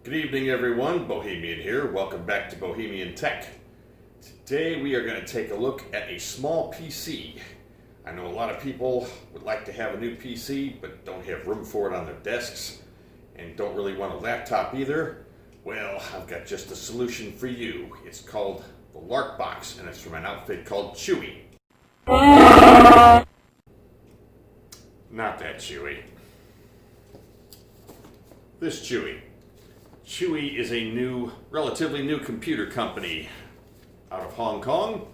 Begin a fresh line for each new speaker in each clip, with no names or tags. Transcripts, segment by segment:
Good evening, everyone. Bohemian here. Welcome back to Bohemian Tech. Today we are going to take a look at a small PC. I know a lot of people would like to have a new PC but don't have room for it on their desks and don't really want a laptop either. Well, I've got just a solution for you. It's called the LarkBox and it's from an outfit called Chuwi. Not that Chuwi. This Chuwi. Chuwi is a relatively new computer company out of Hong Kong.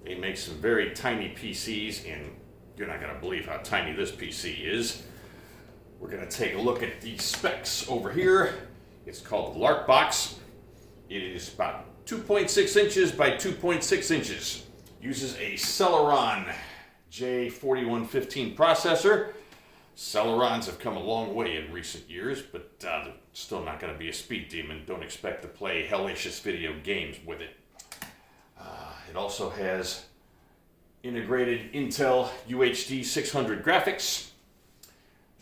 They make some very tiny PCs, and you're not going to believe how tiny this PC is. We're going to take a look at the specs over here. It's called the LarkBox. It is about 2.6 inches by 2.6 inches. Uses a Celeron J4115 processor. Celerons have come a long way in recent years, but they're still not going to be a speed demon. Don't expect to play hellacious video games with it. It also has integrated Intel UHD 600 graphics.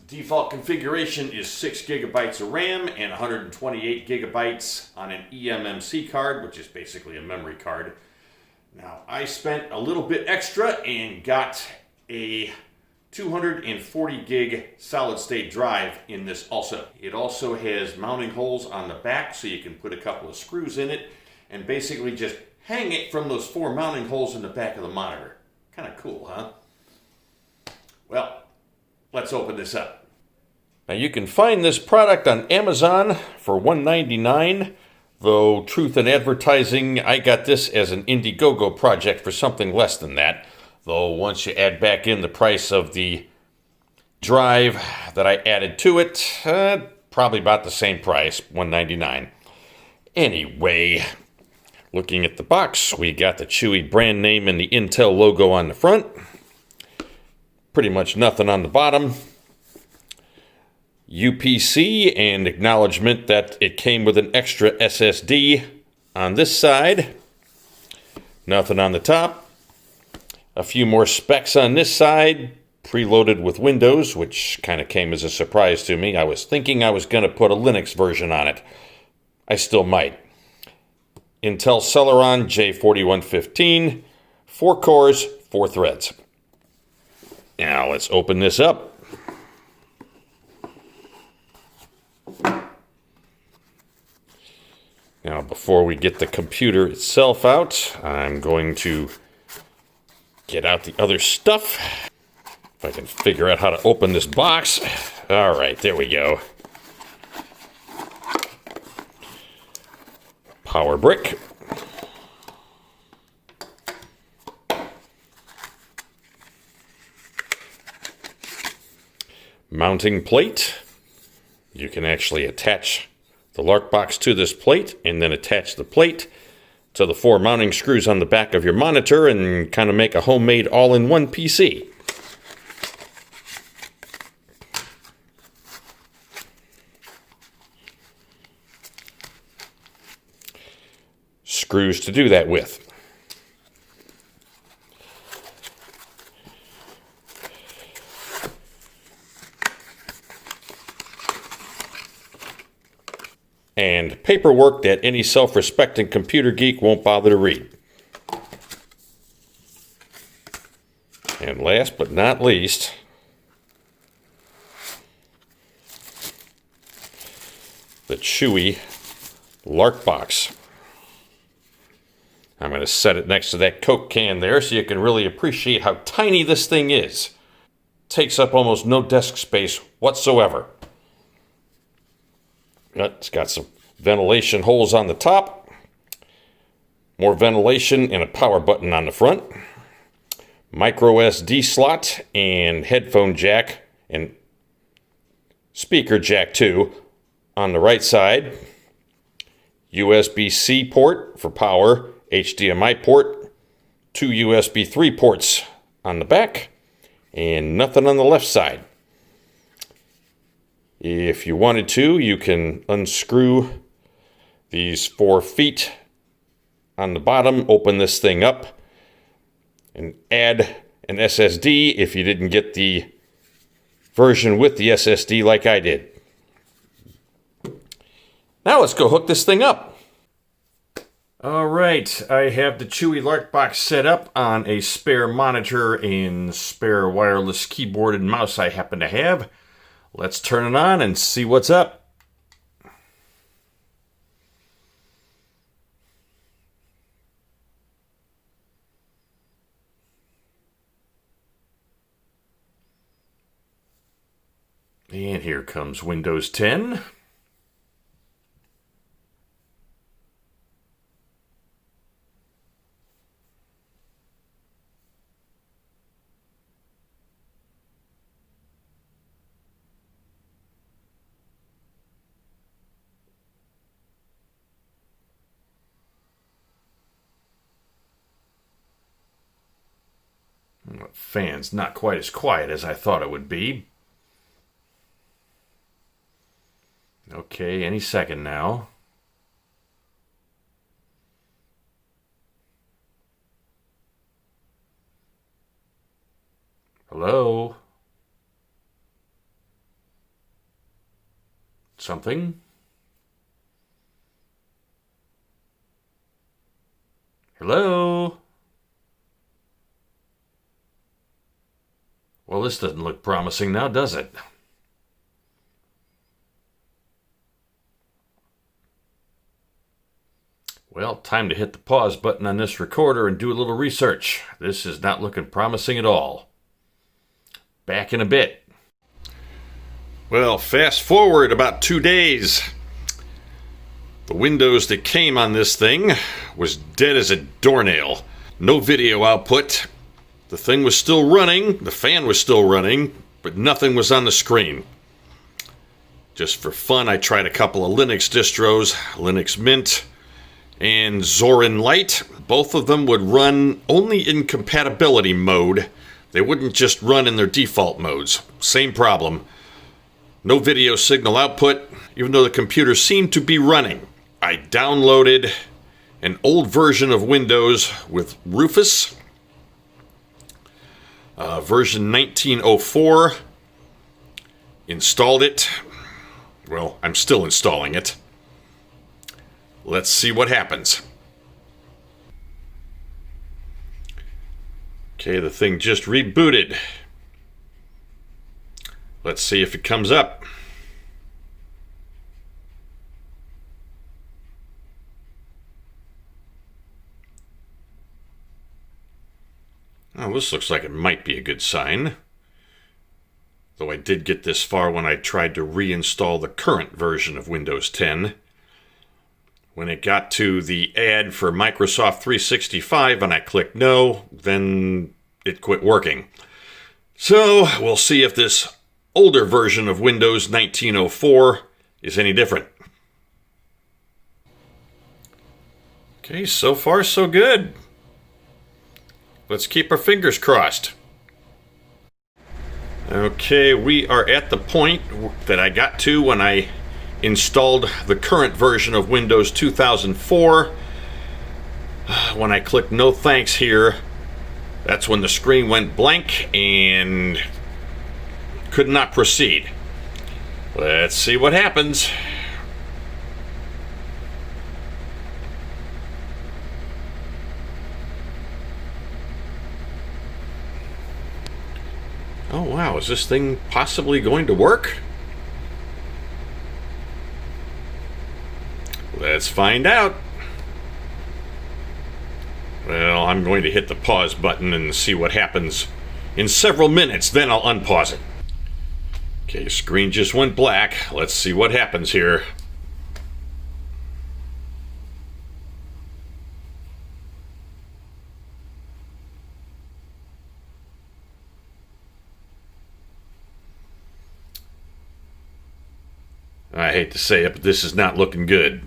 Default configuration is 6 gigabytes of RAM and 128 gigabytes on an eMMC card, which is basically a memory card. Now, I spent a little bit extra and got a 240 gig solid state drive in this also. It also has mounting holes on the back so you can put a couple of screws in it and basically just hang it from those 4 mounting holes in the back of the monitor. Kind of cool, huh? Well, let's open this up. Now you can find this product on Amazon for $1.99, though truth in advertising, I got this as an Indiegogo project for something less than that. Though once you add back in the price of the drive that I added to it, probably about the same price, $1.99. Anyway, looking at the box, we got the Chuwi brand name and the Intel logo on the front. Pretty much nothing on the bottom. UPC and acknowledgement that it came with an extra SSD on this side. Nothing on the top. A few more specs on this side, preloaded with Windows, which kind of came as a surprise to me. I was thinking I was going to put a Linux version on it. I still might. Intel Celeron J4115, 4 cores, 4 threads. Now let's open this up. Now before we get the computer itself out, I'm going to get out the other stuff. If I can figure out how to open this box. All right, there we go. Power brick. Mounting plate. You can actually attach the LarkBox to this plate and then attach the plate to the 4 mounting screws on the back of your monitor and kind of make a homemade all-in-one PC. Screws to do that with. And paperwork that any self-respecting computer geek won't bother to read. And last but not least, the Chuwi LarkBox. I'm going to set it next to that Coke can there so you can really appreciate how tiny this thing is. Takes up almost no desk space whatsoever. It's got some ventilation holes on the top, more ventilation and a power button on the front, micro SD slot and headphone jack and speaker jack too on the right side, USB-C port for power, HDMI port, 2 USB 3 ports on the back, and nothing on the left side. If you wanted to, you can unscrew these 4 feet on the bottom, open this thing up, and add an SSD if you didn't get the version with the SSD like I did. Now let's go hook this thing up. All right, I have the Chuwi LarkBox set up on a spare monitor and spare wireless keyboard and mouse I happen to have. Let's turn it on and see what's up. And here comes Windows 10. Fan's not quite as quiet as I thought it would be. Okay, any second now. Hello? Something? Hello? Well, this doesn't look promising now, does it? Well, time to hit the pause button on this recorder and do a little research. This is not looking promising at all. Back in a bit. Well, fast forward about 2 days. The Windows that came on this thing was dead as a doornail. No video output. The thing was still running, the fan was still running, but nothing was on the screen. Just for fun, I tried a couple of Linux distros, Linux Mint and Zorin Lite. Both of them would run only in compatibility mode. They wouldn't just run in their default modes. Same problem. No video signal output, even though the computer seemed to be running. I downloaded an old version of Windows with Rufus, version 1904, installed it. Well, I'm still installing it. Let's see what happens. Okay, the thing just rebooted. Let's see if it comes up. Oh, this looks like it might be a good sign. Though I did get this far when I tried to reinstall the current version of Windows 10. When it got to the ad for Microsoft 365 and I clicked no, then it quit working. So we'll see if this older version of Windows 1904 is any different. Okay, so far so good. Let's keep our fingers crossed. Okay, we are at the point that I got to when I installed the current version of Windows 2004. When I clicked no thanks here, that's when the screen went blank and could not proceed. Let's see what happens. Oh wow, is this thing possibly going to work? Let's find out. Well, I'm going to hit the pause button and see what happens in several minutes, then I'll unpause it. Okay, screen just went black. Let's see what happens here. I hate to say it, but this is not looking good.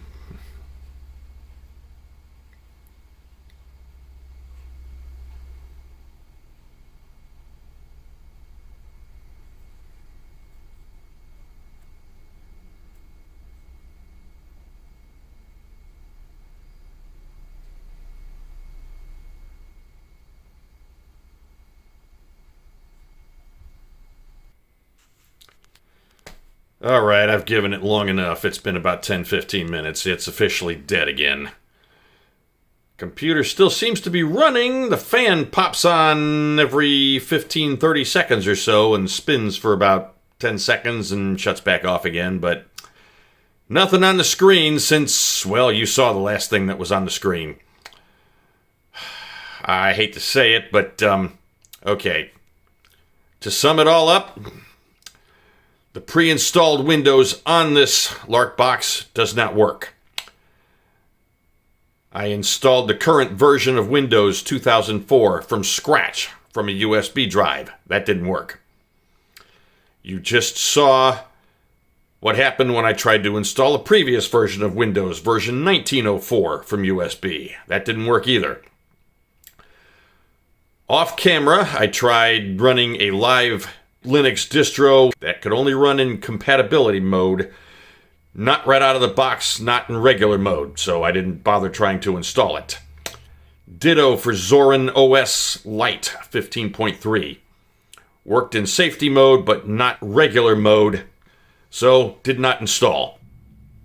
All right, I've given it long enough. It's been about 10-15 minutes. It's officially dead again. Computer still seems to be running. The fan pops on every 15-30 seconds or so and spins for about 10 seconds and shuts back off again, but nothing on the screen since, well, you saw the last thing that was on the screen. I hate to say it, but, okay. To sum it all up, the pre-installed Windows on this LarkBox does not work. I installed the current version of Windows 2004 from scratch from a USB drive. That didn't work. You just saw what happened when I tried to install a previous version of Windows, version 1904 from USB. That didn't work either. Off camera, I tried running a live Linux distro that could only run in compatibility mode, not right out of the box, not in regular mode, so I didn't bother trying to install it. Ditto for Zorin OS Lite 15.3. Worked in safety mode, but not regular mode, so did not install.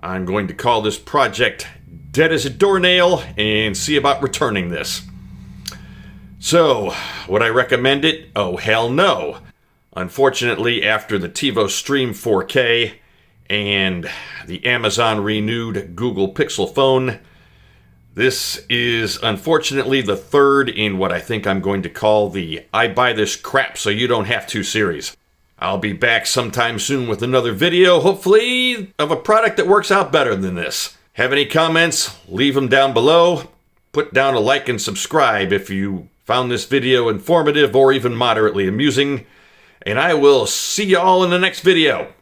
I'm going to call this project dead as a doornail and see about returning this. So, would I recommend it? Oh, hell no. Unfortunately, after the TiVo Stream 4K and the Amazon renewed Google Pixel phone, this is unfortunately the third in what I think I'm going to call the I buy this crap so you don't have to series. I'll be back sometime soon with another video, hopefully of a product that works out better than this. Have any comments? Leave them down below. Put down a like and subscribe if you found this video informative or even moderately amusing. And I will see you all in the next video.